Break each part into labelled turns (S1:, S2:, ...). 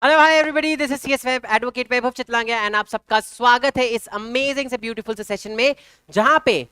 S1: Hello hi everybody, this is CS web advocate Vaibhav Chitlangia and आप सबका स्वागत है इस अमेजिंग से ब्यूटीफुल से सेशन में जहां पे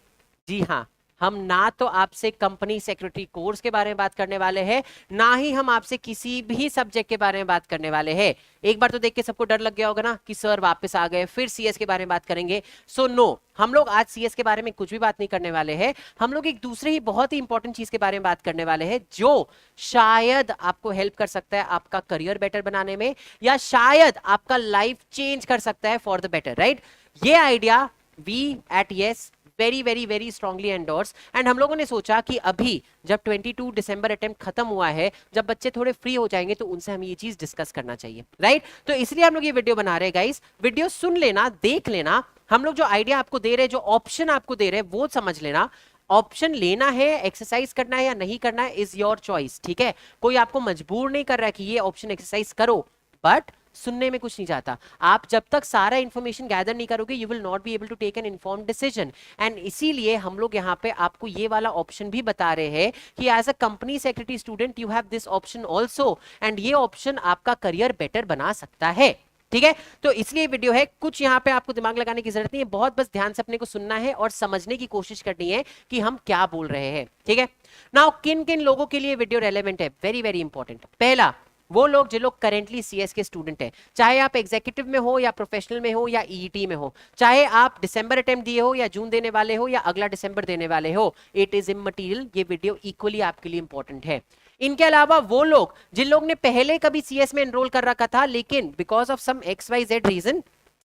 S1: जी हाँ, हम ना तो आपसे कंपनी सेक्रेटरी कोर्स के बारे में बात करने वाले हैं, ना ही हम आपसे किसी भी सब्जेक्ट के बारे में बात करने वाले हैं। एक बार तो देख के सबको डर लग गया होगा ना कि सर वापस आ गए, फिर सीएस के बारे में बात करेंगे। सो नो, हम लोग आज सीएस के बारे में कुछ भी बात नहीं करने वाले हैं। हम लोग एक दूसरे ही बहुत ही इंपॉर्टेंट चीज के बारे में बात करने वाले हैं जो शायद आपको हेल्प कर सकता है आपका करियर बेटर बनाने में, या शायद आपका लाइफ चेंज कर सकता है फॉर द बेटर, राइट? ये idea we at yes very very very strongly endorse. And हम लोगों ने सोचा कि अभी जब 22 दिसंबर अटेम्प्ट खत्म हुआ है, जब बच्चे थोड़े फ्री हो जाएंगे तो उनसे हमें ये चीज डिस्कस करना चाहिए, राइट? तो इसलिए हम लोग ये वीडियो बना रहे हैं गाइस। वीडियो सुन लेना, देख लेना, हम लोग जो आइडिया आपको दे रहे हैं, जो ऑप्शन आपको दे रहे हैं वो समझ लेना। ऑप्शन लेना है, एक्सरसाइज करना है या नहीं करना है इज योर चॉइस, ठीक है? कोई आपको मजबूर नहीं कर रहा है कि ये ऑप्शन एक्सरसाइज करो, बट सुनने में कुछ नहीं जाता। आप जब तक सारा इंफॉर्मेशन गैदर नहीं करोगे you will not be able to take an informed decision. And इसीलिए हम लोग यहाँ पे आपको ये वाला ऑप्शन भी बता रहे हैं कि as a company secretary student you have this option also, and ये ऑप्शन आपका करियर बेटर बना सकता है, ठीक है? तो इसलिए वीडियो है, कुछ यहां पे आपको दिमाग लगाने की जरूरत नहीं है, बहुत बस ध्यान से अपने को सुनना है और समझने की कोशिश करनी है कि हम क्या बोल रहे हैं, ठीक है? नाउ किन किन लोगों के लिए वीडियो रेलेवेंट है, वेरी वेरी इंपॉर्टेंट। पहला, वो लोग जो लोग करेंटली सीएस के स्टूडेंट हैं, चाहे आप एग्जीक्यूटिव में हो या प्रोफेशनल में हो या ईईटी में हो, चाहे आप दिसंबर अटेम्प्ट दिए हो या जून देने वाले हो या अगला दिसंबर देने वाले हो, इट इज इमटेरियल। ये वीडियो इक्वली आपके लिए इंपॉर्टेंट है। इनके अलावा वो लोग जिन लोग ने पहले कभी सीएस में एनरोल कर रखा था लेकिन because of some X Y Z reason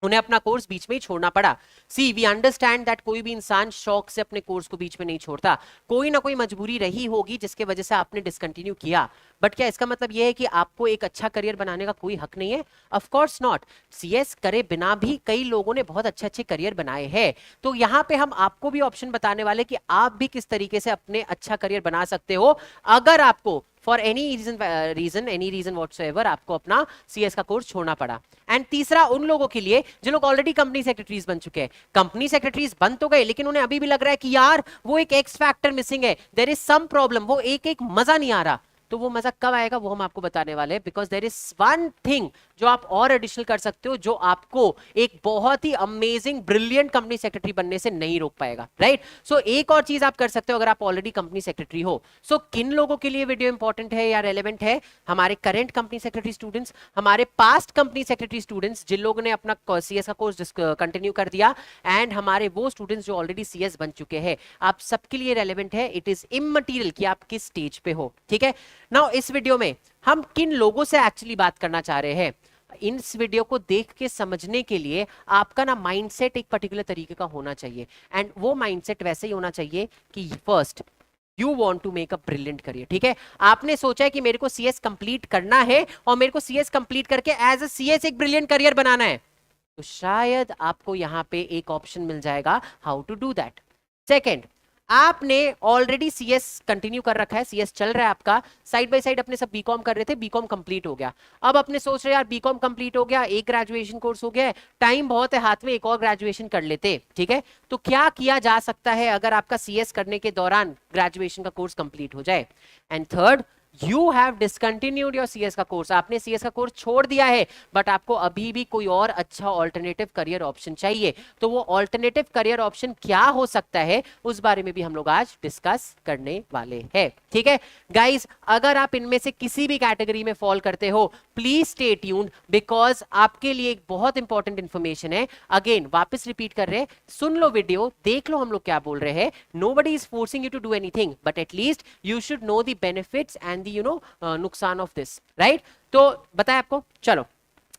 S1: उन्हें अपना कोर्स बीच में ही छोड़ना पड़ा। सी वी अंडरस्टैंड दैट कोई भी इंसान शौक से अपने कोर्स को बीच में नहीं छोड़ता, कोई ना कोई मजबूरी रही होगी जिसके वजह से आपने डिसकंटिन्यू किया। बट क्या इसका मतलब यह है कि आपको एक अच्छा करियर बनाने का कोई हक नहीं है? Of course not. सीएस करे बिना भी कई लोगों ने बहुत अच्छे अच्छे करियर बनाए हैं। तो यहाँ पे हम आपको भी ऑप्शन बताने वाले कि आप भी किस तरीके से अपने अच्छा करियर बना सकते हो अगर आपको फॉर एनी रीजन व्हाटसोएवर आपको अपना सीएस का कोर्स छोड़ना पड़ा। एंड तीसरा, उन लोगों के लिए जो लोग ऑलरेडी कंपनी सेक्रेटरीज बन चुके हैं। कंपनी सेक्रेटरीज बन तो गए लेकिन उन्हें अभी भी लग रहा है कि यार वो एक एक्स फैक्टर मिसिंग है, देयर इज सम प्रॉब्लम, वो एक मजा नहीं आ रहा। तो वो मजा कब आएगा वो हम आपको बताने वाले हैं, because there is one thing जो आप और एडिशनल कर सकते हो जो आपको एक बहुत ही अमेजिंग ब्रिलियंट कंपनी सेक्रेटरी बनने से नहीं रोक पाएगा, राइट? सो एक और चीज आप कर सकते हो अगर आप ऑलरेडी कंपनी सेक्रेटरी हो। सो किन लोगों के लिए वीडियो इंपॉर्टेंट है या रेलेवेंट है? हमारे करंट कंपनी सेक्रेटरी स्टूडेंट्स, हमारे पास्ट कंपनी सेक्रेटरी स्टूडेंट्स जिन लोगों ने अपना सीएस का कोर्स कंटिन्यू कर दिया, एंड हमारे वो स्टूडेंट्स जो ऑलरेडी सीएस बन चुके हैं। आप सबके लिए रेलेवेंट है। इट इज इमटेरियल कि आप किस स्टेज पे हो, ठीक है? नाउ इस वीडियो में हम किन लोगों से एक्चुअली बात करना चाह रहे हैं, इस वीडियो को देख के समझने के लिए आपका ना माइंडसेट एक पर्टिकुलर तरीके का होना चाहिए। एंड वो माइंडसेट वैसे ही होना चाहिए कि first you want to make a brilliant career, ठीक है? आपने सोचा है कि मेरे को सीएस कंप्लीट करना है और मेरे को सीएस कंप्लीट करके एज अ सीएस एक ब्रिलियंट करियर बनाना है, तो शायद आपको यहां पे एक ऑप्शन मिल जाएगा how to do that. Second, आपने ऑलरेडी सीएस कंटिन्यू कर रखा है, सीएस चल रहा है आपका, साइड बाय साइड अपने सब बीकॉम कर रहे थे, बीकॉम कंप्लीट हो गया। अब अपने सोच रहे यार बीकॉम कंप्लीट हो गया, एक ग्रेजुएशन कोर्स हो गया है, टाइम बहुत है हाथ में, एक और ग्रेजुएशन कर लेते, ठीक है? तो क्या किया जा सकता है अगर आपका सीएस करने के दौरान ग्रेजुएशन का कोर्स कंप्लीट हो जाए? And third, you have discontinued your CS का कोर्स, आपने सीएस का कोर्स छोड़ दिया है बट आपको अभी भी कोई और अच्छा ऑल्टरनेटिव करियर ऑप्शन चाहिए। तो वो ऑल्टरनेटिव करियर ऑप्शन क्या हो सकता है उस बारे में भी हम लोग आज डिस्कस करने वाले हैं, ठीक है गाइस? अगर आप इनमें से किसी भी कैटेगरी में फॉल करते हो प्लीज स्टे ट्यून्ड, बिकॉज आपके लिए एक बहुत इंपॉर्टेंट इंफॉर्मेशन है। अगेन वापस रिपीट कर रहे हैं, सुन लो वीडियो, देख लो हम लोग क्या बोल रहे हैं। Nobody is forcing you to do anything, but at least you should know the benefits and नुकसान ऑफ दिस, राइट? तो बताया आपको। चलो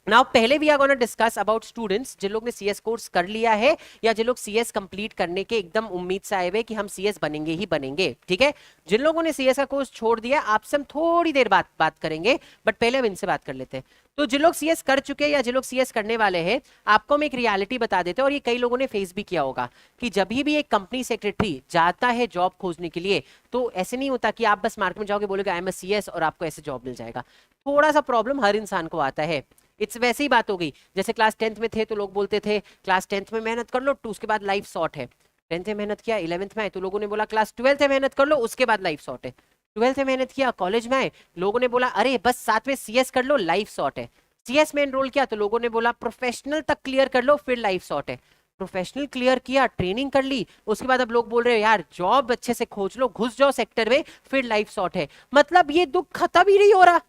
S1: नाउ पहले we are gonna discuss about students जिन लोग ने सीएस कोर्स कर लिया है या जिन लोग सीएस कंप्लीट करने के एकदम उम्मीद से आए हुए कि हम सीएस बनेंगे ही बनेंगे, ठीक है? जिन लोगों ने सीएस का कोर्स छोड़ दिया आपसे हम थोड़ी देर बाद बात करेंगे, बट पहले हम इनसे बात कर लेते हैं। तो जिन लोग सीएस कर चुके हैं या जिन लोग सीएस करने वाले हैं, आपको हम एक रियलिटी बता देते हैं, और ये कई लोगों ने फेस भी किया होगा कि जब भी एक कंपनी सेक्रेटरी जाता है जॉब खोजने के लिए तो ऐसे नहीं होता कि आप बस मार्केट में जाओगे बोलोगे आई एम अ सीएस और आपको ऐसे जॉब मिल जाएगा। थोड़ा सा प्रॉब्लम हर इंसान को आता है। इट्स वैसी ही बात हो गई जैसे क्लास 10th में थे तो लोग बोलते थे क्लास 10th में मेहनत कर लो तो उसके बाद लाइफ शॉर्ट है। 10th में मेहनत किया, 11th में आए तो लोगों ने बोला क्लास 12th में मेहनत कर लो उसके बाद लाइफ शॉर्ट है। 12th में मेहनत किया, कॉलेज में आए, लोगों ने बोला अरे बस साथ में सीएस कर लो लाइफ शॉर्ट है। सीएस में एनरोल किया तो लोगों ने बोला प्रोफेशनल तक क्लियर कर लो फिर लाइफ सॉर्ट है। प्रोफेशनल क्लियर किया, ट्रेनिंग कर ली, उसके बाद अब लोग बोल रहे हैं यार जॉब अच्छे से खोज लो, घुस जाओ सेक्टर में, फिर लाइफ सॉर्ट है। मतलब ये दुख खत्म ही नहीं हो रहा।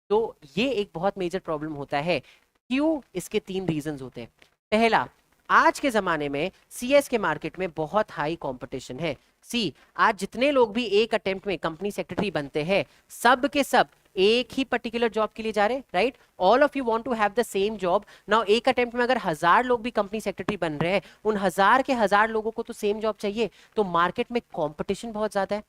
S1: तो ये एक बहुत मेजर प्रॉब्लम होता है। क्यों? इसके 3 रीजंस होते हैं। पहला, आज के जमाने में सीएस के मार्केट में बहुत हाई कंपटीशन है। आज जितने लोग भी एक अटेम्प्ट में कंपनी सेक्रेटरी बनते हैं, सब के सब एक ही पर्टिकुलर जॉब के लिए जा रहे हैं, right? All of you want to have the same job. Now एक अटेम्प्ट में अगर 1000 लोग भी कंपनी सेक्रेटरी बन रहे हैं, उन 1000 के 1000 लोगों को तो सेम जॉब चाहिए, तो मार्केट में कंपटीशन बहुत ज्यादा है।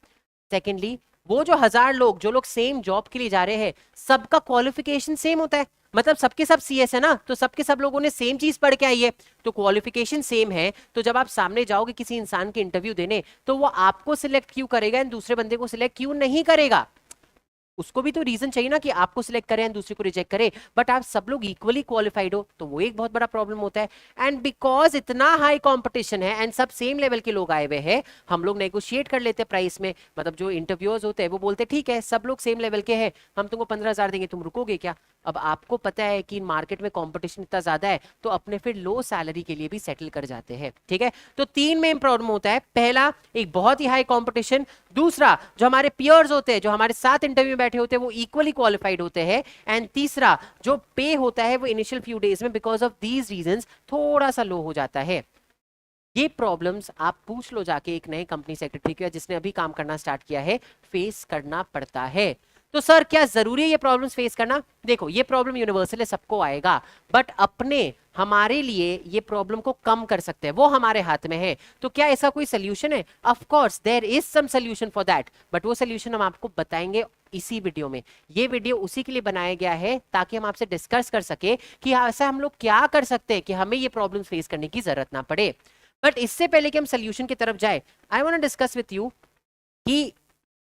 S1: सेकेंडली, वो जो 1000 लोग जो लोग सेम जॉब के लिए जा रहे हैं, सबका क्वालिफिकेशन सेम होता है। मतलब सबके सब सीएस है ना, तो सबके सब लोगों ने सेम चीज पढ़ के आई है, तो क्वालिफिकेशन सेम है। तो जब आप सामने जाओगे किसी इंसान के इंटरव्यू देने, तो वो आपको सिलेक्ट क्यों करेगा एंड दूसरे बंदे को सिलेक्ट क्यों नहीं करेगा? उसको भी तो रीजन चाहिए ना कि आपको सिलेक्ट करें दूसरे को रिजेक्ट करे। बट आप सब लोग इक्वली क्वालिफाइड हो, तो वो एक बहुत बड़ा प्रॉब्लम होता है। एंड बिकॉज इतना हाई कंपटीशन है एंड सब सेम लेवल के लोग आए हुए हैं, हम लोग नेगोशिएट कर लेते हैं प्राइस में। मतलब जो इंटरव्यूअर्स होते हैं वो बोलते हैं ठीक है सब लोग सेम लेवल के हैं, हम तुमको 15,000 देंगे, तुम रुकोगे क्या? अब आपको पता है कि मार्केट में कंपटीशन इतना ज्यादा है, तो अपने फिर लो सैलरी के लिए भी सेटल कर जाते हैं। ठीक है, तो 3 मेन प्रॉब्लम होता है। पहला, एक बहुत ही हाई कंपटीशन। दूसरा, जो हमारे पियर्स होते हैं, जो हमारे साथ इंटरव्यू में बैठे होते हैं, वो इक्वली क्वालिफाइड होते हैं। एंड तीसरा, जो पे होता है वो इनिशियल फ्यू डेज में बिकॉज ऑफ दीज रीजंस थोड़ा सा लो हो जाता है। ये प्रॉब्लम्स आप पूछ लो जाके एक नए कंपनी सेक्रेटरी को, जिसने अभी काम करना स्टार्ट किया है, फेस करना पड़ता है। तो सर क्या जरूरी है ये प्रॉब्लम्स फेस करना? देखो, ये प्रॉब्लम यूनिवर्सल है, सबको आएगा, बट अपने हमारे लिए ये प्रॉब्लम को कम कर सकते हैं, वो हमारे हाथ में है। तो क्या ऐसा कोई सोल्यूशन है? Of course there is some solution for that, but वो सोल्यूशन हम आपको बताएंगे इसी वीडियो में। ये वीडियो उसी के लिए बनाया गया है ताकि हम आपसे डिस्कस कर सके कि ऐसा हम लोग क्या कर सकते हैं कि हमें ये प्रॉब्लम फेस करने की जरूरत ना पड़े। बट इससे पहले कि हम सोल्यूशन की तरफ जाए, I want to discuss with you कि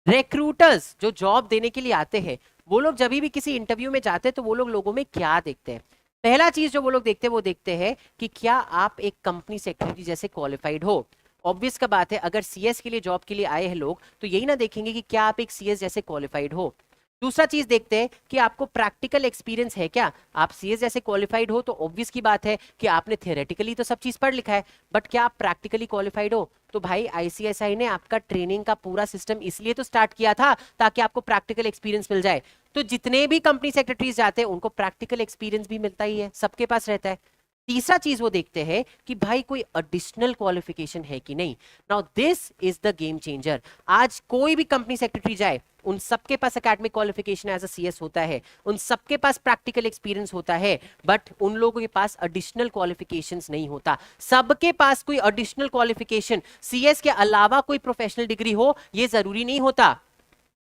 S1: रिक्रूटर्स जो जॉब देने के लिए आते हैं, वो लोग जब भी किसी इंटरव्यू में जाते हैं तो वो लोग लोगों में क्या देखते हैं? पहला चीज जो वो लोग देखते हैं, वो देखते हैं कि क्या आप एक कंपनी सेक्रेटरी जैसे क्वालिफाइड हो। ऑब्वियस का बात है, अगर सीएस के लिए जॉब के लिए आए हैं लोग, तो यही ना देखेंगे कि क्या आप एक सीएस जैसे क्वालिफाइड हो। दूसरा चीज देखते हैं कि आपको प्रैक्टिकल एक्सपीरियंस है क्या। आप सीएस जैसे क्वालिफाइड हो तो ऑब्वियस की बात है कि आपने थियोरेटिकली तो सब चीज पढ़ लिखा है, बट क्या आप प्रैक्टिकली क्वालिफाइड हो? तो भाई आईसीएसआई ने आपका ट्रेनिंग का पूरा सिस्टम इसलिए तो स्टार्ट किया था ताकि आपको प्रैक्टिकल एक्सपीरियंस मिल जाए। तो जितने भी कंपनी सेक्रेटरीज जाते हैं उनको प्रैक्टिकल एक्सपीरियंस भी मिलता ही है, सबके पास रहता है। तीसरा चीज वो देखते हैं कि भाई कोई एडिशनल क्वालिफिकेशन है कि नहीं। Now this is the game changer. आज कोई भी कंपनी सेक्रेटरी जाए, उन सबके पास academic qualification as a CS होता है, उन सबके पास प्रैक्टिकल एक्सपीरियंस होता है, बट उन लोगों के पास एडिशनल क्वालिफिकेशंस नहीं होता। सबके पास कोई एडिशनल क्वालिफिकेशन सीएस के अलावा कोई प्रोफेशनल डिग्री हो, ये जरूरी नहीं होता।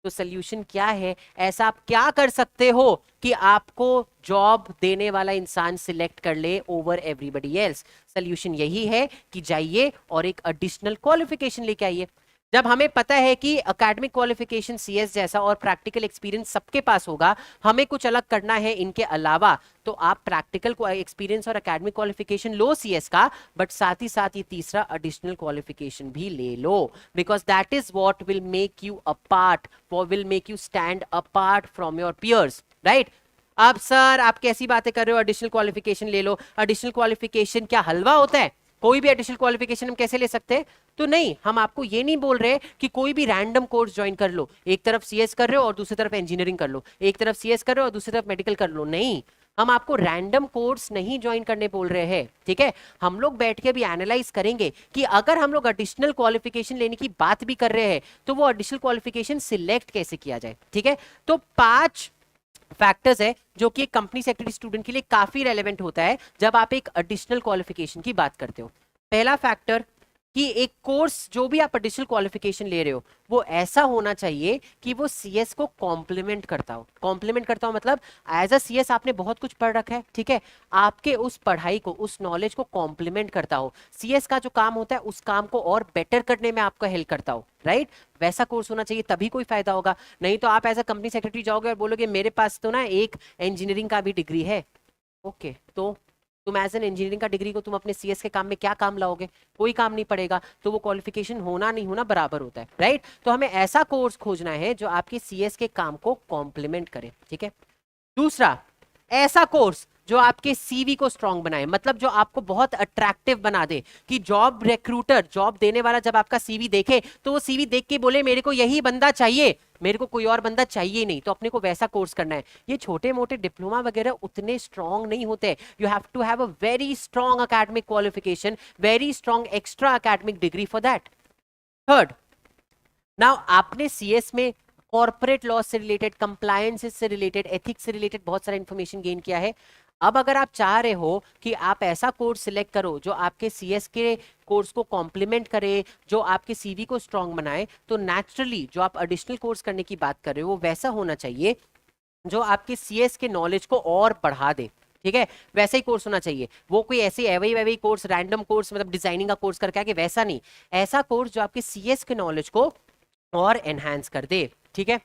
S1: तो सोल्यूशन क्या है? ऐसा आप क्या कर सकते हो कि आपको जॉब देने वाला इंसान सिलेक्ट कर ले ओवर एवरीबॉडी एल्स? सोल्यूशन यही है कि जाइए और एक एडिशनल क्वालिफिकेशन लेके आइए। जब हमें पता है कि एकेडमिक क्वालिफिकेशन सीएस जैसा और प्रैक्टिकल एक्सपीरियंस सबके पास होगा, हमें कुछ अलग करना है इनके अलावा, तो आप प्रैक्टिकल एक्सपीरियंस और एकेडमिक क्वालिफिकेशन लो सीएस का, बट साथ ही साथ ये तीसरा एडिशनल क्वालिफिकेशन भी ले लो, because that is what will make you apart, will make you stand apart from your peers, right? अब सर आप कैसी बातें कर रहे हो, एडिशनल क्वालिफिकेशन ले लो। एडिशनल क्वालिफिकेशन क्या हलवा होता है? कोई भी एडिशनल क्वालिफिकेशन हम कैसे ले सकते हैं? तो नहीं, हम आपको ये नहीं बोल रहे कि कोई भी रैंडम कोर्स ज्वाइन कर लो, एक तरफ सीएस कर रहे हो और दूसरी तरफ इंजीनियरिंग कर लो, एक तरफ सीएस कर रहे हो और दूसरी तरफ मेडिकल कर लो। नहीं, हम आपको रैंडम कोर्स नहीं ज्वाइन करने बोल रहे हैं। ठीक है, हम लोग बैठ के भी एनालाइज करेंगे कि अगर हम लोग एडिशनल क्वालिफिकेशन लेने की बात भी कर रहे हैं, तो वो एडिशनल क्वालिफिकेशन सिलेक्ट कैसे किया जाए। ठीक है, तो 5 फैक्टर्स है जो कि एक कंपनी सेक्रेटरी स्टूडेंट के लिए काफी रेलेवेंट होता है जब आप एक एडिशनल क्वालिफिकेशन की बात करते हो। पहला फैक्टर कि एक कोर्स जो भी आप एडिशनल क्वालिफिकेशन ले रहे हो, वो ऐसा होना चाहिए कि वो सीएस को कॉम्प्लीमेंट करता हो। कॉम्प्लीमेंट करता हो मतलब एज अ सीएस आपने बहुत कुछ पढ़ रखा है, ठीक है, आपके उस पढ़ाई को, उस नॉलेज को कॉम्प्लीमेंट करता हो। सीएस का जो काम होता है उस काम को और बेटर करने में आपका हेल्प करता हो, राइट? वैसा कोर्स होना चाहिए, तभी कोई फायदा होगा। नहीं तो आप एज अ कंपनी सेक्रेटरी जाओगे और बोलोगे मेरे पास तो ना एक इंजीनियरिंग का भी डिग्री है। ओके, तो तुम एज एन इंजीनियरिंग का डिग्री को तुम अपने सीएस के काम में क्या काम लाओगे? कोई काम नहीं पड़ेगा। तो वो क्वालिफिकेशन होना नहीं होना बराबर होता है, राइट? तो हमें ऐसा कोर्स खोजना है जो आपके सीएस के काम को कॉम्प्लीमेंट करे। ठीक है, दूसरा, ऐसा कोर्स जो आपके सीवी को स्ट्रांग बनाए, मतलब जो आपको बहुत अट्रैक्टिव बना दे कि जॉब रिक्रूटर, जॉब देने वाला जब आपका सीवी देखे तो वो सीवी देख के बोले मेरे को यही बंदा चाहिए, मेरे को कोई और बंदा चाहिए नहीं, तो अपने को वैसा कोर्स करना है। ये छोटे मोटे डिप्लोमा वगैरह उतने स्ट्रांग नहीं होते, you have to have a very strong academic qualification, very strong extra academic degree for that. Third, now आपने सीएस में कॉर्पोरेट लॉ से रिलेटेड, कंप्लायंस से रिलेटेड, एथिक्स से रिलेटेड बहुत सारा इंफॉर्मेशन गेन किया है। अब अगर आप चाह रहे हो कि आप ऐसा कोर्स सिलेक्ट करो जो आपके सीएस के कोर्स को कॉम्प्लीमेंट करे, जो आपके सीवी को स्ट्रांग बनाए, तो नेचुरली जो आप एडिशनल कोर्स करने की बात कर रहे हो वो वैसा होना चाहिए जो आपके सीएस के नॉलेज को और बढ़ा दे। ठीक है, वैसा ही कोर्स होना चाहिए, वो कोई ऐसे एवई वैवई कोर्स, रैंडम कोर्स, मतलब डिजाइनिंग का कोर्स करके आके वैसा नहीं, ऐसा कोर्स जो आपके सीएस के नॉलेज को और एनहांस कर दे। ठीक है,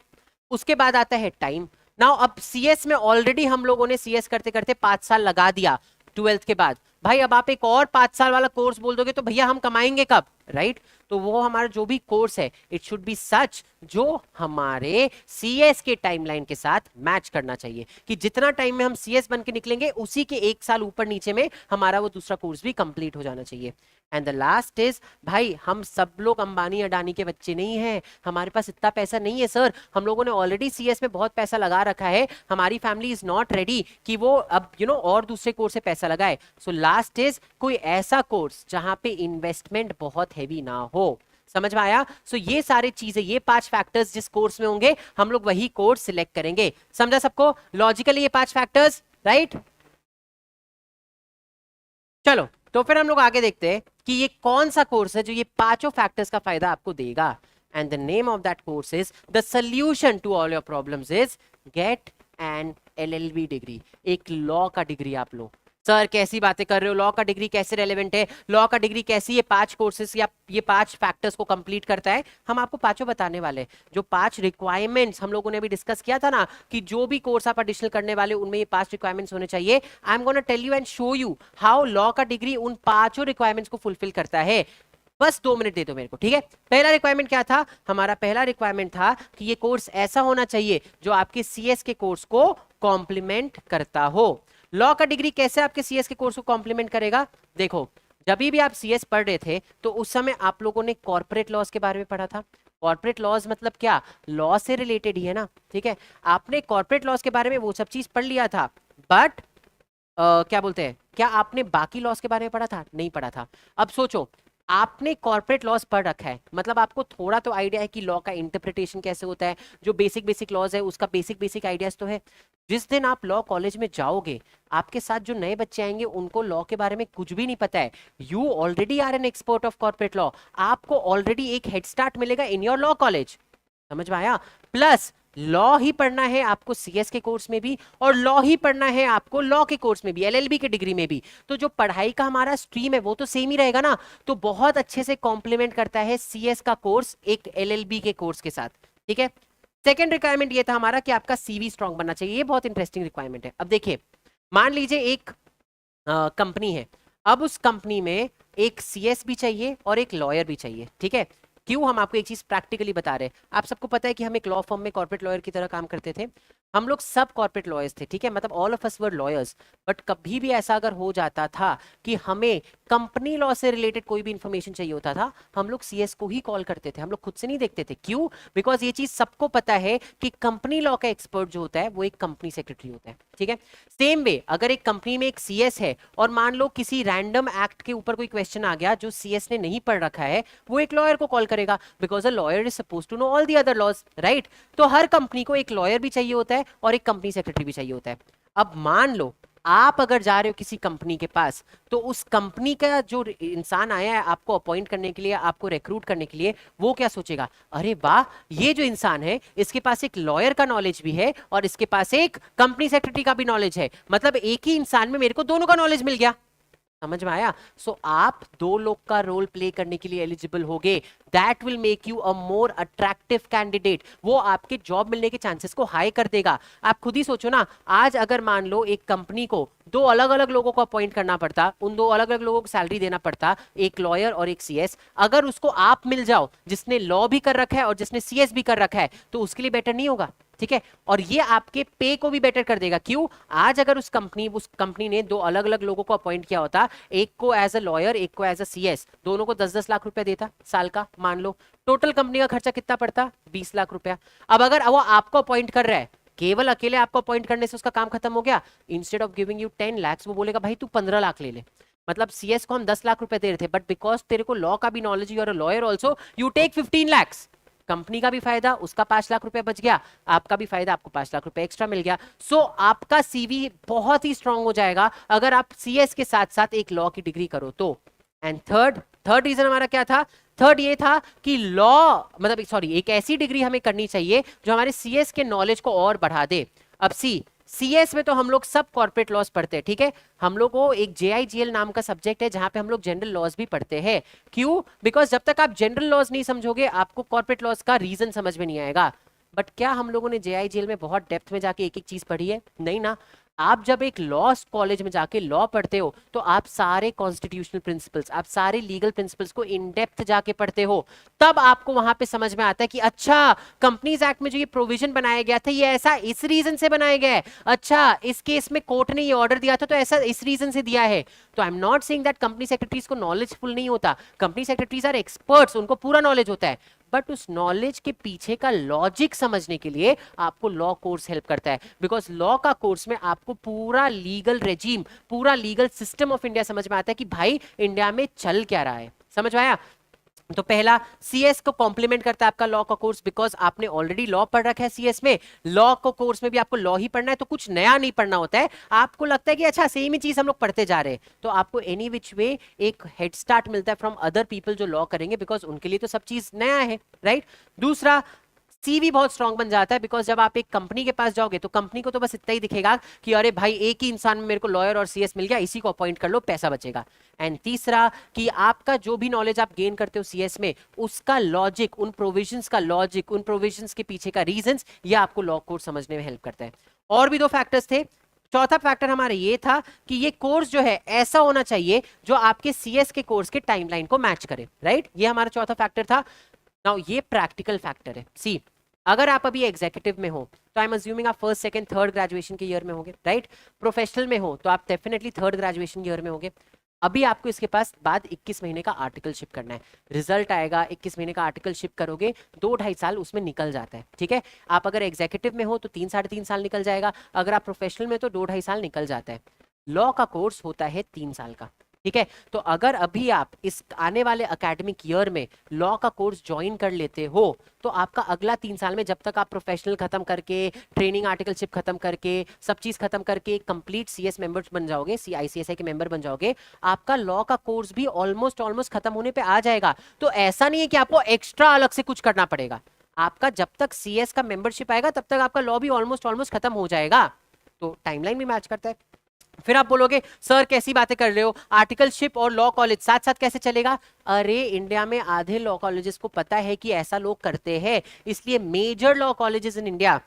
S1: उसके बाद आता है टाइम। नाउ अब सीएस में ऑलरेडी हम लोगों ने सीएस करते करते 5 साल लगा दिया 12th के बाद, भाई अब आप एक और 5 साल वाला कोर्स बोल दोगे तो भैया हम कमाएंगे कब, राइट? तो वो हमारा जो भी कोर्स है इट शुड बी सच जो हमारे सीएस के टाइमलाइन के साथ मैच करना चाहिए, कि जितना टाइम में हम सीएस बन के निकलेंगे उसी के 1 साल ऊपर नीचे में हमारा वो दूसरा कोर्स भी कंप्लीट हो जाना चाहिए। एंड द लास्ट इज, भाई हम सब लोग अंबानी अडानी के बच्चे नहीं हैं, हमारे पास इतना पैसा नहीं है सर, हम लोगों ने ऑलरेडी सीएस में बहुत पैसा लगा रखा है, हमारी फैमिली इज नॉट रेडी कि वो अब और दूसरे कोर्स से पैसा लगाए। सो लास्ट इज कोई ऐसा कोर्स जहां पे इन्वेस्टमेंट बहुत हैवी ना हो। समझ में आया? सो ये सारे चीजें, ये 5 फैक्टर्स जिस कोर्स में होंगे हम लोग वही कोर्स सिलेक्ट करेंगे। समझा सबको लॉजिकली ये 5 फैक्टर्स, राइट? चलो तो फिर हम लोग आगे देखते हैं कि ये कौन सा कोर्स है जो ये 5 फैक्टर्स का फायदा आपको देगा। And the name of that course is the solution to all your problems is get an LLB degree. एक लॉ का डिग्री आप लो। सर कैसी बातें कर रहे हो, लॉ का डिग्री कैसे रेलेवेंट है, लॉ का डिग्री कैसी ये 5 कोर्सेस या ये 5 फैक्टर्स को कंप्लीट करता है? हम आपको पांचों बताने वाले हैं। जो 5 रिक्वायरमेंट्स हम लोगों ने भी डिस्कस किया था ना कि जो भी कोर्स आप एडिशनल करने वाले उनमें ये 5 रिक्वायरमेंट्स होने चाहिए। I am gonna tell you and show you how law का डिग्री उन 5 रिक्वायरमेंट्स को फुलफिल करता है। बस 2 मिनट दे दो मेरे को, ठीक है? पहला रिक्वायरमेंट क्या था हमारा? पहला रिक्वायरमेंट था कि ये कोर्स ऐसा होना चाहिए जो आपके सीएस के कोर्स को कॉम्प्लीमेंट करता हो। लॉ का डिग्री कैसे आपके सीएस के कोर्स को कॉम्प्लीमेंट करेगा? देखो, जब भी आप सीएस पढ़ रहे थे तो उस समय आप लोगों ने कॉर्पोरेट लॉज के बारे में पढ़ा था। कॉर्पोरेट लॉज मतलब क्या? लॉ से रिलेटेड ही है ना, ठीक है? आपने कॉर्पोरेट लॉज के बारे में वो सब चीज पढ़ लिया था, बट क्या बोलते हैं, क्या आपने बाकी लॉज के बारे में पढ़ा था? नहीं पढ़ा था। अब सोचो, आपने कॉर्पोरेट लॉज पढ़ रखा है, मतलब आपको थोड़ा तो आइडिया है कि लॉ का इंटरप्रिटेशन कैसे होता है, जो बेसिक लॉज है उसका बेसिक आइडियाज तो है। जिस दिन आप लॉ कॉलेज में जाओगे, आपके साथ जो नए बच्चे आएंगे उनको लॉ के बारे में कुछ भी नहीं पता है। You already are an expert of corporate law, आपको ऑलरेडी एक हेड स्टार्ट मिलेगा इन योर लॉ कॉलेज। समझ में आया? प्लस लॉ ही पढ़ना है आपको सीएस के कोर्स में भी, और लॉ ही पढ़ना है आपको लॉ के कोर्स में भी, एलएलबी के डिग्री में भी। तो जो पढ़ाई का हमारा स्ट्रीम है वो तो सेम ही रहेगा ना, तो बहुत अच्छे से कॉम्प्लीमेंट करता है सीएस का कोर्स एक एलएलबी के कोर्स के साथ। ठीक है, सेकेंड रिक्वायरमेंट ये था हमारा कि आपका सीवी स्ट्रांग बनना चाहिए। ये बहुत इंटरेस्टिंग रिक्वायरमेंट है। अब देखिए, मान लीजिए एक कंपनी है, अब उस कंपनी में एक सीएस भी चाहिए और एक लॉयर भी चाहिए। ठीक है, क्यों? हम आपको एक चीज प्रैक्टिकली बता रहे हैं। आप सबको पता है कि हम एक लॉ फर्म में कॉर्पोरेट लॉयर की तरह काम करते थे, हम लोग सब कॉर्पोरेट लॉयर्स थे, ठीक है? मतलब all of us were lawyers. But कभी भी ऐसा अगर हो जाता था कि हमें कंपनी लॉ से रिलेटेड कोई भी इंफॉर्मेशन चाहिए होता था, हम लोग सीएस को ही कॉल करते थे, हम लोग खुद से नहीं देखते थे। क्यों? बिकॉज ये चीज सबको पता है कि कंपनी लॉ का एक्सपर्ट जो होता है वो एक कंपनी सेक्रेटरी होता है। ठीक है, सेम वे अगर एक कंपनी में एक सीएस है और मान लो किसी रैंडम एक्ट के ऊपर कोई क्वेश्चन आ गया जो सीएस ने नहीं पढ़ रखा है, वो एक लॉयर को कॉल करेगा, because a lawyer is suppose to know all the other laws, right? तो हर कंपनी को एक लॉयर भी चाहिए होता है और एक कंपनी सेक्रेटरी भी चाहिए होता है। अब मान लो आप अगर जा रहे हो किसी कंपनी के पास, तो उस कंपनी का जो इंसान आया है आपको अपॉइंट करने के लिए, आपको रिक्रूट करने के लिए, वो क्या सोचेगा? अरे वाह, ये जो इंसान है इसके पास एक लॉयर का नॉलेज भी है और इसके पास एक कंपनी सेक्रेटरी का भी नॉलेज है, मतलब एक ही इंसान में मेरे को दोनों का नॉलेज मिल गया। समझ में आया? सो आप 2 लोग का रोल प्ले करने के लिए एलिजिबल होगे। That will make you a more attractive candidate. वो आपके जॉब मिलने के चांसेस को हाई कर देगा। आप खुद ही सोचो ना, आज अगर मान लो एक कंपनी को 2 अलग अलग लोगों को अपॉइंट करना पड़ता, उन 2 अलग अलग लोगों को सैलरी देना पड़ता, एक लॉयर और एक सीएस, अगर उसको आप मिल जाओ जिसने लॉ भी कर रखा है और जिसने सीएस भी कर रखा है, तो उसके लिए बेटर नहीं होगा? ठीक है, और ये आपके पे को भी बेटर कर देगा। क्यों? आज अगर उस कंपनी ने दो अलग अलग लोगों को अपॉइंट किया होता, एक को एज अ लॉयर, एक को एज अ सीएस, दोनों को 10-10 लाख रुपया देता साल का, मान लो टोटल कंपनी का खर्चा कितना पड़ता? 20 लाख रुपया। अब अगर वो आपको अपॉइंट कर रहा है, केवल अकेले आपको अपॉइंट करने से उसका काम खत्म हो गया, instead of giving you 10 lakh वो बोलेगा भाई तू 15 लाख ले ले। मतलब सीएस को हम 10 लाख रुपए दे रहे थे, बट बिकॉज तेरे को लॉ का भी knowledge, you are a lawyer also, you take 15 lakh. Company का भी फायदा, उसका 5 लाख रुपए बच गया, आपका भी फायदा, आपको 5 लाख रुपए एक्स्ट्रा मिल गया। सो आपका सीवी बहुत ही स्ट्रांग हो जाएगा अगर आप सीएस के साथ साथ एक लॉ की डिग्री करो तो। एंड थर्ड रीजन हमारा क्या था? थर्ड ये था कि लॉ मतलब सॉरी एक ऐसी डिग्री हमें करनी चाहिए जो हमारे सीएस के नॉलेज को और बढ़ा दे। अब सीएस में तो हम लोग सब कॉर्पोरेट लॉज पढ़ते हैं, ठीक है, हम लोग को एक जेआईजीएल नाम का सब्जेक्ट है जहां पे हम लोग जनरल लॉज भी पढ़ते हैं। क्यों? बिकॉज जब तक आप जनरल लॉज नहीं समझोगे आपको कॉर्पोरेट लॉज का रीजन समझ में नहीं आएगा। बट क्या हम लोगों ने जेआईजीएल में बहुत डेप्थ में जाके एक एक चीज पढ़ी है? नहीं ना। आप जब एक लॉ कॉलेज में जाके लॉ पढ़ते हो तो आप सारे कॉन्स्टिट्यूशनल प्रिंसिपल्स, आप सारे लीगल प्रिंसिपल्स को इन डेप्थ जाके पढ़ते हो, तब आपको वहां पे समझ में आता है कि अच्छा कंपनीज एक्ट में जो ये प्रोविजन बनाया गया था ये ऐसा इस रीजन से बनाया गया है, अच्छा इस केस में कोर्ट ने ये ऑर्डर दिया था तो ऐसा इस रीजन से दिया है। तो I am not saying that company secretaries को नॉलेजफुल नहीं होता, कंपनी सेक्रेटरीज आर एक्सपर्ट्स, उनको पूरा नॉलेज होता है, बट उस नॉलेज के पीछे का लॉजिक समझने के लिए आपको लॉ कोर्स हेल्प करता है। बिकॉज लॉ का कोर्स में आपको पूरा लीगल रेजीम, पूरा लीगल सिस्टम ऑफ इंडिया समझ में आता है कि भाई इंडिया में चल क्या रहा है। समझ में आया? तो पहला सीएस को कॉम्प्लीमेंट करता है आपका लॉ का कोर्स, बिकॉज आपने ऑलरेडी लॉ पढ़ रखा है सीएस में, लॉ को कोर्स में भी आपको लॉ ही पढ़ना है, तो कुछ नया नहीं पढ़ना होता है। आपको लगता है कि अच्छा सेम ही चीज हम लोग पढ़ते जा रहे हैं, तो आपको एनी विच वे एक हेड स्टार्ट मिलता है फ्रॉम अदर पीपल जो लॉ करेंगे, बिकॉज उनके लिए तो सब चीज नया है, राइट। दूसरा, सीवी बहुत स्ट्रांग बन जाता है, बिकॉज जब आप एक कंपनी के पास जाओगे तो कंपनी को तो बस इतना ही दिखेगा कि अरे भाई एक ही इंसान में मेरे को लॉयर और सीएस मिल गया, इसी को अपॉइंट कर लो, पैसा बचेगा। एंड तीसरा कि आपका जो भी नॉलेज आप गेन करते हो सीएस में, उसका लॉजिक, उन प्रोविजंस का लॉजिक, उन प्रोविजंस के पीछे का रीजंस, ये आपको लॉ कोर्स समझने में हेल्प करता है। और भी दो फैक्टर्स थे। चौथा फैक्टर हमारा ये था कि ये कोर्स जो है ऐसा होना चाहिए जो आपके सीएस के कोर्स के टाइमलाइन को मैच करे, राइट। ये हमारा चौथा फैक्टर था। नाउ ये प्रैक्टिकल फैक्टर है। सी, अगर आप अभी एग्जीक्यूटिव में हो तो आई एम अज्यूमिंग आप फर्स्ट सेकंड थर्ड ग्रेजुएशन के ईयर में होंगे, राइट। प्रोफेशनल में हो तो आप डेफिनेटली थर्ड ग्रेजुएशन ईयर में होंगे। अभी आपको इसके पास बाद 21 महीने का आर्टिकलशिप करना है, रिजल्ट आएगा, 21 महीने का आर्टिकलशिप करोगे, 2-2.5 साल उसमें निकल जाता है, ठीक है। आप अगर एग्जीक्यूटिव में हो तो 3-3.5 साल निकल जाएगा, अगर आप प्रोफेशनल में तो 2-2.5 साल निकल जाता है। लॉ का कोर्स होता है 3 साल का, ठीक है। तो अगर अभी आप इस आने वाले एकेडमिक ईयर में लॉ का कोर्स ज्वाइन कर लेते हो तो आपका अगला 3 साल में, जब तक आप प्रोफेशनल खत्म करके, ट्रेनिंग आर्टिकलशिप खत्म करके, सब चीज खत्म करके कंप्लीट सीएस मेंबर्स बन जाओगे, आईसीएसआई के मेंबर बन जाओगे, आपका लॉ का कोर्स भी ऑलमोस्ट खत्म होने पे आ जाएगा। तो ऐसा नहीं है कि आपको एक्स्ट्रा अलग से कुछ करना पड़ेगा, आपका जब तक सीएस का मेंबरशिप आएगा तब तक आपका लॉ भी ऑलमोस्ट खत्म हो जाएगा। तो टाइमलाइन भी मैच करता है। फिर आप बोलोगे सर कैसी बातें कर रहे हो, आर्टिकलशिप और लॉ कॉलेज साथ साथ कैसे चलेगा? अरे इंडिया में आधे लॉ कॉलेजेस को पता है कि ऐसा लोग करते हैं, इसलिए major law colleges in India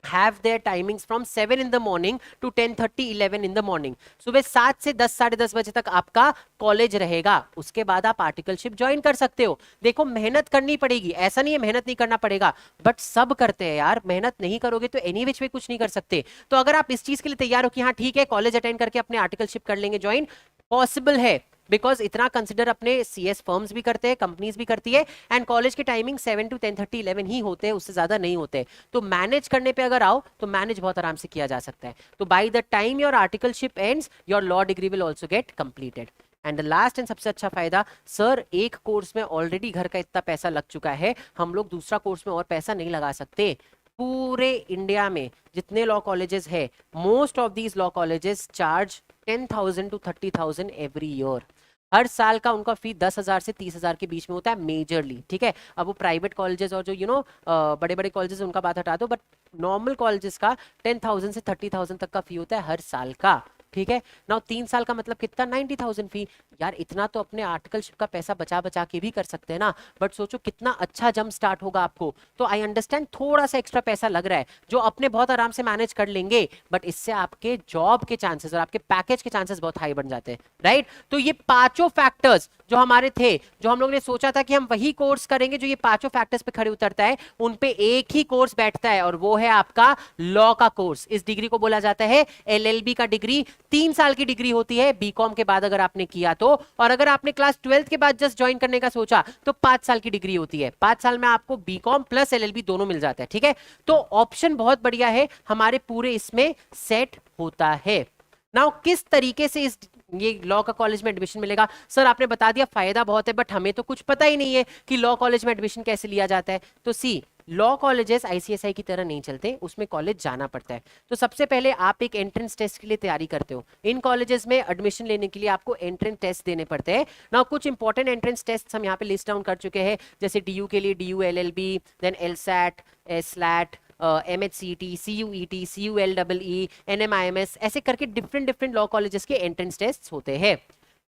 S1: have their timings from 7 in the morning to 10:30 11 in the morning। सुबह 7 से 10 साढ़े 10 बजे तक आपका कॉलेज रहेगा, उसके बाद आप आर्टिकलशिप ज्वाइन कर सकते हो। देखो मेहनत करनी पड़ेगी, ऐसा नहीं है मेहनत नहीं करना पड़ेगा, बट सब करते हैं यार, मेहनत नहीं करोगे तो एनी विच वे कुछ नहीं कर सकते। तो अगर आप इस चीज के लिए तैयार हो कि हाँ ठीक है कॉलेज अटेंड करके अपने आर्टिकलशिप कर लेंगे ज्वाइन, पॉसिबल है, बिकॉज इतना कंसिडर अपने सीएस फर्म्स भी करते हैं, कंपनीज भी करती है, एंड कॉलेज के टाइमिंग 7 to 10:30 11 ही होते हैं, उससे ज्यादा नहीं होते। तो मैनेज करने पे अगर आओ तो मैनेज बहुत आराम से किया जा सकता है। तो by the time your articleship ends your law degree will also get completed. And the last and सबसे अच्छा फायदा, सर एक कोर्स में ऑलरेडी घर का इतना पैसा लग चुका है, हम लोग दूसरा कोर्स में और पैसा नहीं लगा सकते। पूरे इंडिया में जितने लॉ कॉलेजेस है, most of these law colleges charge 10,000 to 30,000 every year. हर साल का उनका फी 10,000 से 30,000 के बीच में होता है मेजरली, ठीक है। अब वो प्राइवेट कॉलेजेस और जो बड़े बड़े कॉलेजेस उनका बात हटा दो, बट नॉर्मल कॉलेजेस का 10,000 से 30,000 तक का फी होता है हर साल का, ठीक है। नाउ 3 साल का मतलब कितना? 90,000 फी। यार इतना तो अपने आर्टिकलशिप का पैसा बचा बचा के भी कर सकते हैं ना, बट सोचो कितना अच्छा जंप स्टार्ट होगा आपको। तो आई अंडरस्टैंड थोड़ा सा एक्स्ट्रा पैसा लग रहा है जो अपने बहुत आराम से मैनेज कर लेंगे, बट इससे आपके जॉब के चांसेस और आपके पैकेज के चांसेस बहुत हाई बन जाते हैं, राइट। तो ये पांचों फैक्टर्स जो हमारे थे, जो हम लोग ने सोचा था कि हम वही कोर्स करेंगे जो ये पांचों फैक्टर्स पे खड़े उतरता है, उन पे एक ही कोर्स बैठता है और वो है आपका लॉ का कोर्स। इस डिग्री को बोला जाता है एलएलबी का डिग्री। 3 साल की डिग्री होती है बीकॉम के बाद अगर आपने किया तो, और अगर आपने क्लास 12th के बाद जस्ट ज्वाइन करने का सोचा तो 5 साल की डिग्री होती है। 5 साल में आपको बीकॉम प्लस एलएलबी दोनों मिल जाता है, ठीक है। तो ऑप्शन बहुत बढ़िया है, हमारे पूरे इसमें सेट होता है। नाउ किस तरीके से इस ये लॉ का कॉलेज में एडमिशन मिलेगा? सर आपने बता दिया फायदा बहुत है, बट हमें तो कुछ पता ही नहीं है कि लॉ कॉलेज में एडमिशन कैसे लिया जाता है। तो सी, लॉ कॉलेजेस आईसीएसआई की तरह नहीं चलते, उसमें कॉलेज जाना पड़ता है। तो सबसे पहले आप एक एंट्रेंस टेस्ट के लिए तैयारी करते हो। इन कॉलेजेस में एडमिशन लेने के लिए आपको एंट्रेंस टेस्ट देने पड़ते हैं ना। कुछ इंपॉर्टेंट एंट्रेंस टेस्ट हम यहाँ पे लिस्ट डाउन कर चुके हैं, जैसे डीयू के लिए DU LLB, then एलसैट, एसलैट, एमएचसीटी, CUET, सीयूएलईई, NMIMS, ऐसे करके डिफरेंट डिफरेंट लॉ कॉलेजेस के एंट्रेंस टेस्ट होते हैं।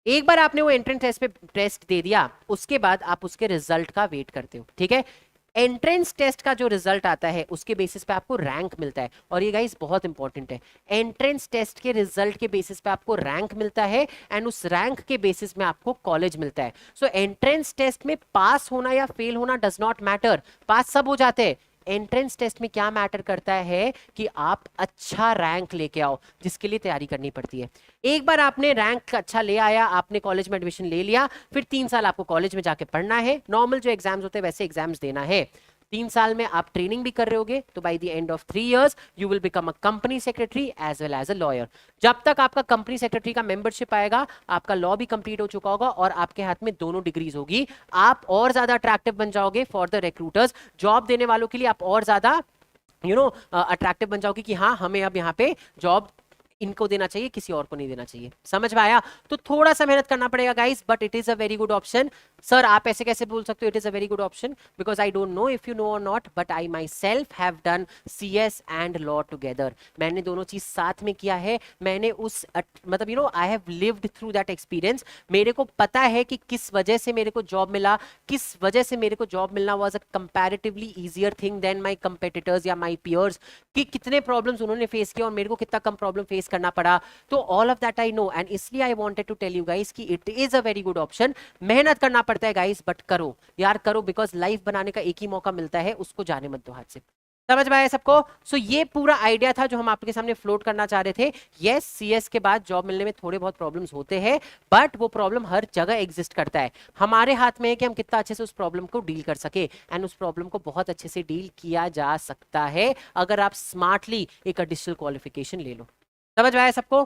S1: एक बार आपने वो एंट्रेंस टेस्ट पे टेस्ट दे दिया, उसके बाद आप उसके रिजल्ट का वेट करते हो, ठीक है। एंट्रेंस टेस्ट का जो रिजल्ट आता है उसके बेसिस पे आपको रैंक मिलता है, और ये गाइस बहुत इंपॉर्टेंट है। एंट्रेंस टेस्ट के रिजल्ट के बेसिस पे आपको रैंक मिलता है, एंड उस रैंक के बेसिस में आपको कॉलेज मिलता है। सो एंट्रेंस टेस्ट में पास होना या फेल होना डज नॉट मैटर, पास सब हो जाते हैं। एंट्रेंस टेस्ट में क्या मैटर करता है कि आप अच्छा रैंक लेके आओ, जिसके लिए तैयारी करनी पड़ती है। एक बार आपने रैंक अच्छा ले आया, आपने कॉलेज में एडमिशन ले लिया, फिर 3 साल आपको कॉलेज में जाके पढ़ना है, नॉर्मल जो एग्जाम्स होते हैं वैसे एग्जाम्स देना है। 3 साल में आप ट्रेनिंग भी कर रहे होगे, तो by the end of 3 years you will become a company secretary as well as a lawyer. जब तक आपका कंपनी सेक्रेटरी का मेंबरशिप आएगा, आपका लॉ भी कंप्लीट हो चुका होगा और आपके हाथ में दोनों डिग्रीज होगी। आप और ज्यादा अट्रैक्टिव बन जाओगे फॉर द रिक्रूटर्स, जॉब देने वालों के लिए आप और ज्यादा अट्रैक्टिव बन जाओगे कि हाँ हमें अब यहाँ पे जॉब इनको देना चाहिए, किसी और को नहीं देना चाहिए। समझ में आया? तो थोड़ा सा मेहनत करना पड़ेगा guys, but it is a very good option. Sir आप ऐसे कैसे बोल सकते हो it is a very good option? Because I don't know if you know और not, but I myself have done CS and law together. मैंने दोनों चीज साथ में किया है। मैंने उस मतलब I have lived through that experience. मेरे को पता है कि किस वजह से मेरे को जॉब मिला, किस वजह से मेरे को जॉब मिलना was a comparatively easier thing than my competitors या माई पियर्स, कि कितने प्रॉब्लम्स उन्होंने फेस किया और मेरे को कितना कम प्रॉब्लम फेस करना पड़ा। तो all of that I know, and इसलिए I wanted to tell you guys कि it is a very good option. मेहनत करना पड़ता है गाइस, बट करो यार, करो, बिकॉज लाइफ बनाने का एक ही मौका मिलता है, उसको जाने मत दो हाथ से। समझ में आया सबको? सो ये पूरा आइडिया था जो हम आपके सामने फ्लोट करना चाह रहे थे। यस, सीएस के बाद जॉब मिलने में थोड़े बहुत प्रॉब्लम्स होते हैं, बट वो प्रॉब्लम हर जगह एग्जिस्ट करता है। हमारे हाथ में है कि हम कितना अच्छे से उस प्रॉब्लम को डील कर सके, एंड उस प्रॉब्लम को बहुत अच्छे से डील किया जा सकता है अगर आप स्मार्टली एक एडिशनल क्वालिफिकेशन ले लो। समझ में आया सबको?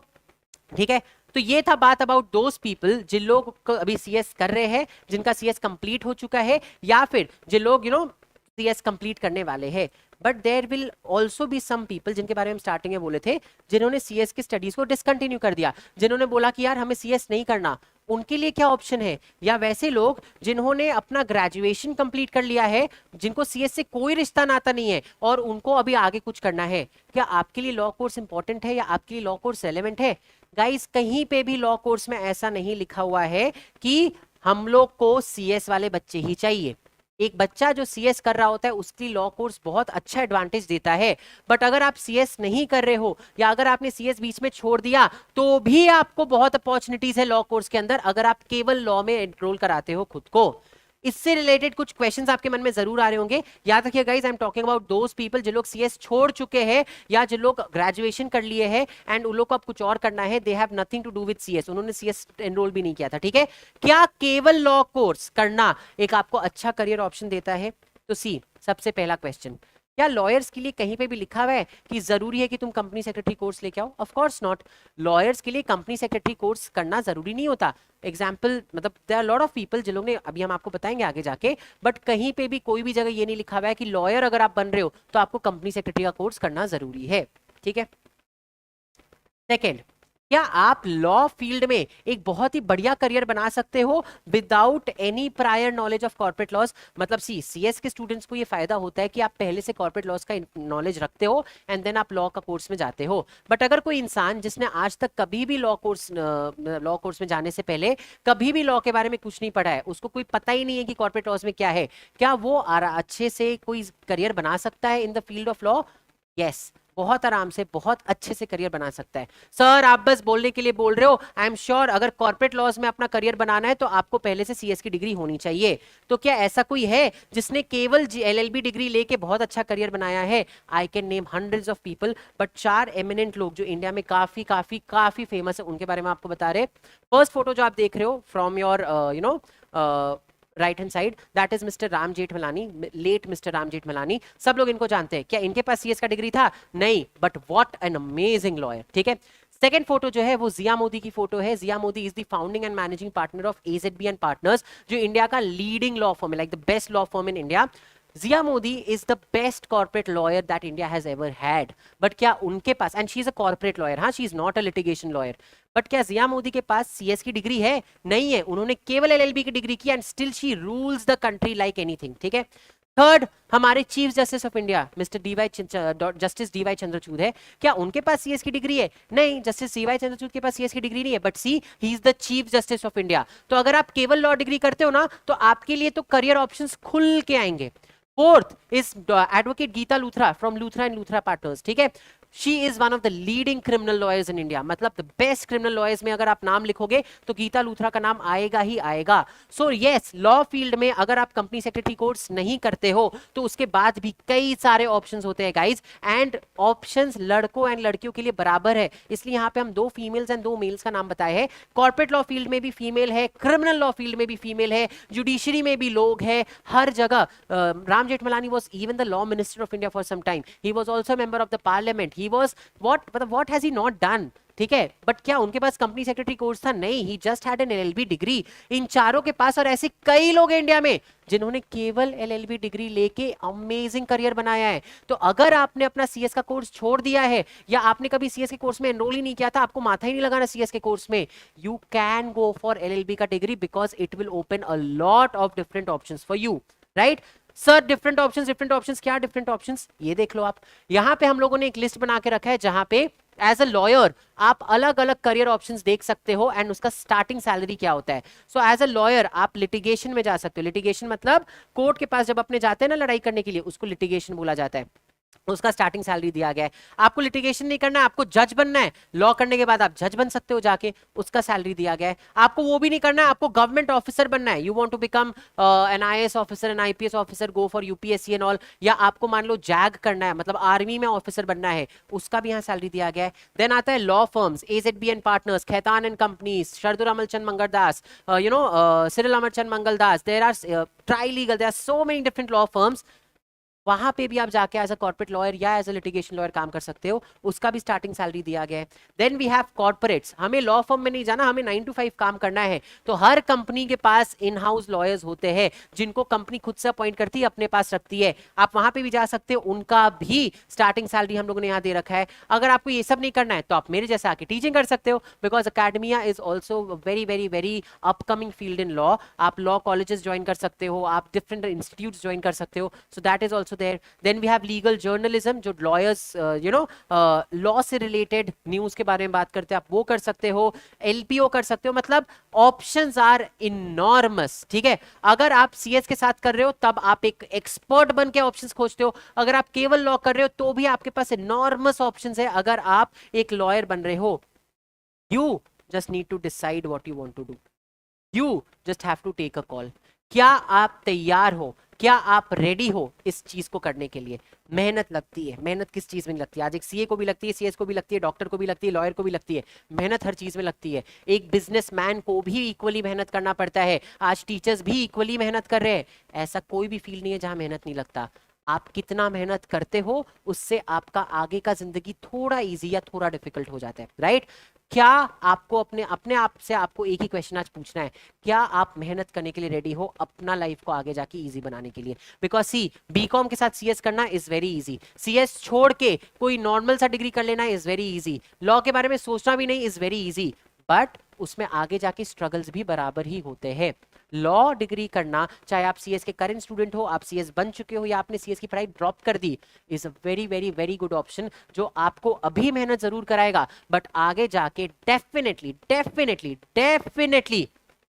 S1: ठीक है। तो ये था बात अबाउट दोज पीपल जिन लोग अभी सीएस कर रहे हैं, जिनका सीएस कंप्लीट हो चुका है, या फिर जिन लोग सीएस कंप्लीट करने वाले हैं। But there will also be some people जिनके बारे में स्टार्टिंग में बोले थे, जिन्होंने सीएस की स्टडीज को डिसकंटिन्यू कर दिया, जिन्होंने बोला कि यार हमें सीएस नहीं करना। उनके लिए क्या ऑप्शन है? या वैसे लोग जिन्होंने अपना ग्रेजुएशन कंप्लीट कर लिया है, जिनको सीएस से कोई रिश्ता नाता नहीं है और उनको अभी आगे कुछ करना है, क्या आपके लिए लॉ कोर्स इंपॉर्टेंट है या आपके लिए लॉ कोर्स रेलेवेंट है? गाइस कहीं पे भी लॉ कोर्स में ऐसा नहीं लिखा हुआ है कि हम लोग को सीएस वाले बच्चे ही चाहिए। एक बच्चा जो सीएस कर रहा होता है उसकी लॉ कोर्स बहुत अच्छा एडवांटेज देता है, बट अगर आप सीएस नहीं कर रहे हो या अगर आपने सीएस बीच में छोड़ दिया तो भी आपको बहुत अपॉर्चुनिटीज है लॉ कोर्स के अंदर, अगर आप केवल लॉ में एनरोल कराते हो खुद को। इससे रिलेटेड कुछ क्वेश्चंस आपके मन में जरूर आ रहे होंगे। याद रखिए guys, I am talking about those people जिन लोग सीएस छोड़ चुके हैं या जिन लोग ग्रेजुएशन कर लिए हैं एंड उन लोग को अब कुछ और करना है। They have nothing to do with CS, उन्होंने सीएस एनरोल भी नहीं किया था। ठीक है, क्या केवल लॉ कोर्स करना एक आपको अच्छा करियर ऑप्शन देता है? तो सी, सबसे पहला क्वेश्चन, क्या लॉयर्स के लिए कहीं पे भी लिखा हुआ है कि जरूरी है कि तुम कंपनी सेक्रेटरी कोर्स लेके आओ? Of course not. लॉयर्स के लिए कंपनी सेक्रेटरी कोर्स करना जरूरी नहीं होता। एग्जाम्पल मतलब there are lot of people जिन लोगों ने, अभी हम आपको बताएंगे आगे जाके, बट कहीं पे भी कोई भी जगह ये नहीं लिखा हुआ है कि लॉयर अगर आप बन रहे हो तो आपको कंपनी सेक्रेटरी का कोर्स करना जरूरी है। ठीक है। सेकेंड, क्या आप लॉ फील्ड में एक बहुत ही बढ़िया करियर बना सकते हो without any prior knowledge of corporate laws? मतलब सीएस के स्टूडेंट्स को ये फायदा होता है कि आप पहले से कॉर्पोरेट लॉज का नॉलेज रखते हो एंड देन आप लॉ का कोर्स में जाते हो। बट अगर कोई इंसान जिसने आज तक कभी भी लॉ कोर्स में जाने से पहले कभी भी लॉ के बारे में कुछ नहीं पढ़ा है, उसको कोई पता ही नहीं है कि कॉर्पोरेट लॉज में क्या है, क्या वो अच्छे से कोई करियर बना सकता है in the field of law? Yes, बहुत आराम से बहुत अच्छे से करियर बना सकता है। सर आप बस बोलने के लिए बोल रहे हो, आई एम श्योर अगर कॉर्पोरेट लॉज में अपना करियर बनाना है तो आपको पहले से सीएस की डिग्री होनी चाहिए। तो क्या ऐसा कोई है जिसने केवल एलएलबी डिग्री लेके बहुत अच्छा करियर बनाया है? I can name hundreds of people, but 4 eminent लोग जो इंडिया में काफी काफी काफी फेमस है उनके बारे में आपको बता रहे। फर्स्ट फोटो जो आप देख रहे हो from your right hand side, that is mister Ram Jethmalani, late mister Ram Jethmalani. सब लोग इनको जानते हैं। क्या इनके पास सीएस का डिग्री था? नहीं, but what an amazing lawyer. ठीक है, सेकेंड फोटो जो है वो जिया मोदी की फोटो है। Zia Modi is the founding and managing partner of AZB and partners, जो इंडिया का लीडिंग लॉ फर्म है, like the best law firm in India. Zia Modi is the best corporate lawyer that India has ever had. But क्या उनके पास, and she is a corporate lawyer, हाँ, she is not a litigation lawyer. But क्या जिया मोदी के पास CS की degree है? नहीं है, उन्होंने केवल एलएलबी की डिग्री की and still she rules the country like anything. ठीक है, थर्ड हमारे chief justice of India mister justice D Y Chandrachud है। क्या उनके पास सीएस की डिग्री है? नहीं, जस्टिस डीवाई चंद्रचूड़ के पास सीएस की डिग्री नहीं है, but see he is the chief justice of India. तो अगर आप केवल लॉ डिग्री करते हो ना तो आपके लिए तो करियर ऑप्शंस खुल के आएंगे। Fourth is advocate Geeta Luthra from Luthra and Luthra Partners. ठीक है, she is one of the leading criminal lawyers in India, मतलब द बेस्ट क्रिमिनल लॉयर्स में अगर आप नाम लिखोगे तो गीता लूथरा का नाम आएगा ही आएगा। सो यस, लॉ फील्ड में अगर आप कंपनी सेक्रेटरी कोर्स नहीं करते हो तो उसके बाद भी कई सारे ऑप्शंस होते हैं गाइज, एंड ऑप्शंस लड़कों एंड लड़कियों के लिए बराबर है। इसलिए यहाँ पे हम 2 फीमेल्स एंड 2 मेल्स का नाम बताए हैं। कॉर्पोरेट लॉ फील्ड में भी फीमेल है, क्रिमिनल लॉ फील्ड में भी फीमेल है, जुडिशरी में भी लोग है, हर जगह। Ram Jethmalani was even the law minister of India for some time, he was also member of the parliament, he was what has he not done? ठीक है, बट क्या उनके पास कंपनी सेक्रेटरी कोर्स था? नहीं, he just had an LLB degree. इन चारों के पास, और ऐसे कई लोग हैं इंडिया में जिन्होंने केवल एलएलबी डिग्री लेके अमेजिंग करियर बनाया है। तो अगर आपने अपना सीएस का कोर्स छोड़ दिया है या आपने कभी सीएस के कोर्स में एनरोल ही नहीं किया था, आपको माथा ही नहीं लगाना सीएस के कोर्स में, you can go for LLB का degree because it will open a lot of different options for you, right? Sir different options, क्या डिफरेंट ऑप्शंस? ये देख लो आप, यहां पे हम लोगों ने एक लिस्ट बना के रखा है जहां पे एज अ लॉयर आप अलग अलग करियर ऑप्शंस देख सकते हो एंड उसका स्टार्टिंग सैलरी क्या होता है। सो एज अ लॉयर आप लिटिगेशन में जा सकते हो। लिटिगेशन मतलब कोर्ट के पास जब अपने जाते हैं ना लड़ाई करने के लिए, उसको लिटिगेशन बोला जाता है। उसका स्टार्टिंग सैलरी दिया गया है। आपको लिटिगेशन नहीं करना है, आपको जज बनना है, लॉ करने के बाद आप जज बन सकते हो जाके, उसका सैलरी दिया गया है। आपको वो भी नहीं करना है, आपको गवर्नमेंट ऑफिसर बनना है, you want to become an IAS officer, an IPS officer, go for UPSC and all, या आपको मान लो जैग करना है, मतलब आर्मी में ऑफिसर बनना है, उसका भी यहाँ सैलरी दिया गया है। देन आता है law firms, AZB and partners, Khaitan and companies, Shardul Amalchand Mangaldas, Cyril Amarchand Mangaldas, there are Trilegal, there are so many different law firms. वहां पे भी आप जाके एज अ कॉर्पोरेट लॉयर या एज अ लिटिगेशन लॉयर काम कर सकते हो, उसका भी स्टार्टिंग सैलरी दिया गया है। देन वी हैव कॉर्पोरेट्स, हमें लॉ फर्म में नहीं जाना, हमें 9 to 5 काम करना है, तो हर कंपनी के पास इन हाउस लॉयर्स होते हैं जिनको कंपनी खुद से अपॉइंट करती है, अपने पास रखती है। आप वहां पे भी जा सकते हो, उनका भी स्टार्टिंग सैलरी हम लोगों ने यहाँ दे रखा है। अगर आपको ये सब नहीं करना है तो आप मेरे जैसे आके टीचिंग कर सकते हो, because academia is also very very very upcoming field in law. आप लॉ कॉलेजेस ज्वाइन कर सकते हो, आप डिफरेंट इंस्टीट्यूट ज्वाइन कर सकते हो, so that is also there. Then we have legal journalism, जो लॉयर्स लॉ से रिलेटेड न्यूज के बारे में बात करते हैं, आप वो कर सकते हो। एलपीओ कर सकते हो, मतलब ऑप्शंस आर इनॉर्मस। ठीक है, अगर आप सीएस के साथ कर रहे हो तब आप एक एक्सपर्ट बन के ऑप्शंस खोजते हो, अगर आप केवल लॉ कर रहे हो तो भी आपके पास इनॉर्मस ऑप्शंस है। अगर आप एक लॉयर बन रहे हो, you just need to decide what you want to do, you just have to take a call. क्या आप तैयार हो? क्या आप रेडी हो इस चीज को करने के लिए? मेहनत लगती है। मेहनत किस चीज में लगती है? आज एक सीए को भी लगती है, सीएस को भी लगती है, डॉक्टर को भी लगती है, लॉयर को भी लगती है। मेहनत हर चीज में लगती है। एक बिजनेसमैन को भी इक्वली मेहनत करना पड़ता है। आज टीचर्स भी इक्वली मेहनत कर रहे हैं। ऐसा कोई भी फील्ड नहीं है जहां मेहनत नहीं लगता। आप कितना मेहनत करते हो उससे आपका आगे का जिंदगी थोड़ा इजी या थोड़ा डिफिकल्ट हो जाता है, राइट? क्या आपको अपने अपने आप से आपको एक ही क्वेश्चन आज पूछना है, क्या आप मेहनत करने के लिए रेडी हो अपना लाइफ को आगे जाके इजी बनाने के लिए? बिकॉज सी बीकॉम के साथ सीएस करना इज वेरी इजी, सीएस छोड़ के कोई नॉर्मल सा डिग्री कर लेना इज वेरी इजी, लॉ के बारे में सोचना भी नहीं इज वेरी इजी, बट उसमें आगे जाके स्ट्रगल्स भी बराबर ही होते हैं। लॉ डिग्री करना, चाहे आप सीएस के करंट स्टूडेंट हो, आप सीएस बन चुके हो या आपने सीएस की पढ़ाई ड्रॉप कर दी, is a very very very good option जो आपको अभी मेहनत जरूर कराएगा बट आगे जाके डेफिनेटली डेफिनेटली डेफिनेटली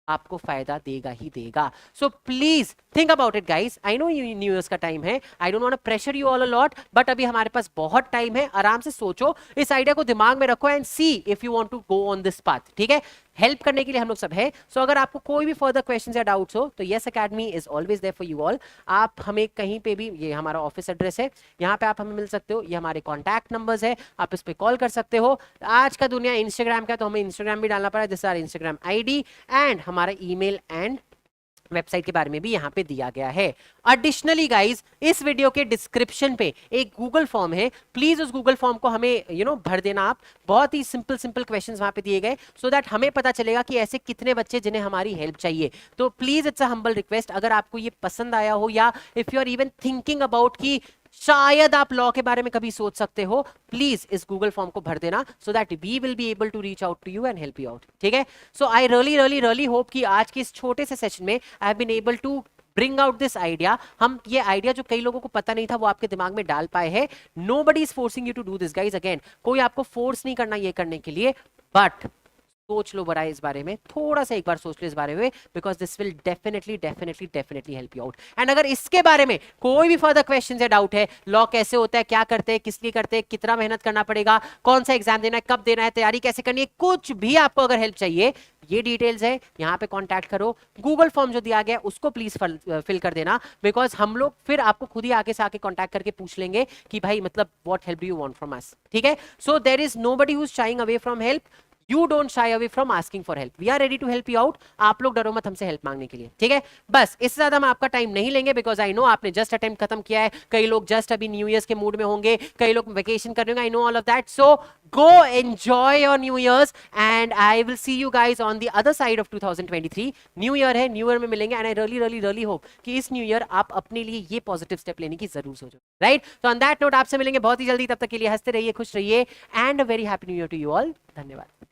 S1: आपको फायदा देगा ही देगा। So please think about it guys. I know new year's का टाइम है, I don't want to pressure you all a lot, but अभी हमारे पास बहुत टाइम है, आराम से सोचो, इस आइडिया को दिमाग में रखो and see if you want to go on this path. ठीक है, हेल्प करने के लिए हम लोग सब है। सो अगर आपको कोई भी फर्दर क्वेश्चंस या डाउट्स हो तो Yes Academy is always there for you all. आप हमें कहीं पे भी, ये हमारा ऑफिस एड्रेस है, यहाँ पे आप हमें मिल सकते हो, ये हमारे कॉन्टैक्ट नंबर्स है, आप इस पे कॉल कर सकते हो। आज का दुनिया इंस्टाग्राम का, तो हमें इंस्टाग्राम भी डालना पड़ा, this are Instagram ID and हमारा ईमेल एंड वेबसाइट के बारे में भी यहाँ पे दिया गया है। एडिशनली गाइज, इस वीडियो के डिस्क्रिप्शन पे एक गूगल फॉर्म है, प्लीज उस गूगल फॉर्म को हमें भर देना आप। बहुत ही सिंपल सिंपल क्वेश्चंस वहां पे दिए गए सो दैट हमें पता चलेगा कि ऐसे कितने बच्चे जिन्हें हमारी हेल्प चाहिए। तो please it's a humble request, अगर आपको ये पसंद आया हो या if you are even thinking about कि शायद आप लॉ के बारे में कभी सोच सकते हो, प्लीज इस गूगल फॉर्म को भर देना so that we will be able to reach out to you and help you out. ठीक है, so I really really really hope कि आज के इस छोटे से सेशन में I have been able to bring out this idea. हम ये आइडिया जो कई लोगों को पता नहीं था वो आपके दिमाग में डाल पाए हैं। Nobody is forcing you to do this guys, again कोई आपको फोर्स नहीं करना ये करने के लिए, बट सोच लो बड़ा इस बारे में, थोड़ा सा एक बार सोच लो इस बारे में, because this will definitely definitely definitely help you out. And अगर इसके बारे में कोई भी फर्दर क्वेश्चन या डाउट है, लॉ कैसे होता है, क्या करते हैं, किस लिए करते हैं, कितना मेहनत करना पड़ेगा, कौन सा एग्जाम देना है, कब देना है, तैयारी कैसे करनी है, कुछ भी आपको अगर हेल्प चाहिए, ये डिटेल्स है, यहाँ पे कांटेक्ट करो। गूगल फॉर्म जो दिया गया उसको प्लीज फिल कर देना, बिकॉज हम लोग फिर आपको खुद ही आगे से आके कांटेक्ट करके पूछ लेंगे कि भाई मतलब what help do you want from us. ठीक है, so there is nobody who is shying away from help, you don't shy away from asking for help, we are ready to help you out. आप लोग डरो मत हमसे help मांगने के लिए। ठीक है, बस इससे ज्यादा हम आपका टाइम नहीं लेंगे, बिकॉज आई नो आपने जस्ट अटेम्प्ट खत्म किया है, कई लोग जस्ट अभी न्यू ईयर्स के मूड में होंगे, कई लोग वेकेशन कर रहे होंगे, I know all of that. So go enjoy your new years and I will see you guys on the other side of 2023। New year है, न्यू ईयर में मिलेंगे and I really really really hope कि इस new year आप अपने लिए ये positive step लेने की जरूर सोचो, राइट? तो ऑन दैट नोट आपसे मिलेंगे बहुत ही जल्दी, तब तक के लिए हंसते रहिए, खुश रहिए and a very happy new year to you all. धन्यवाद।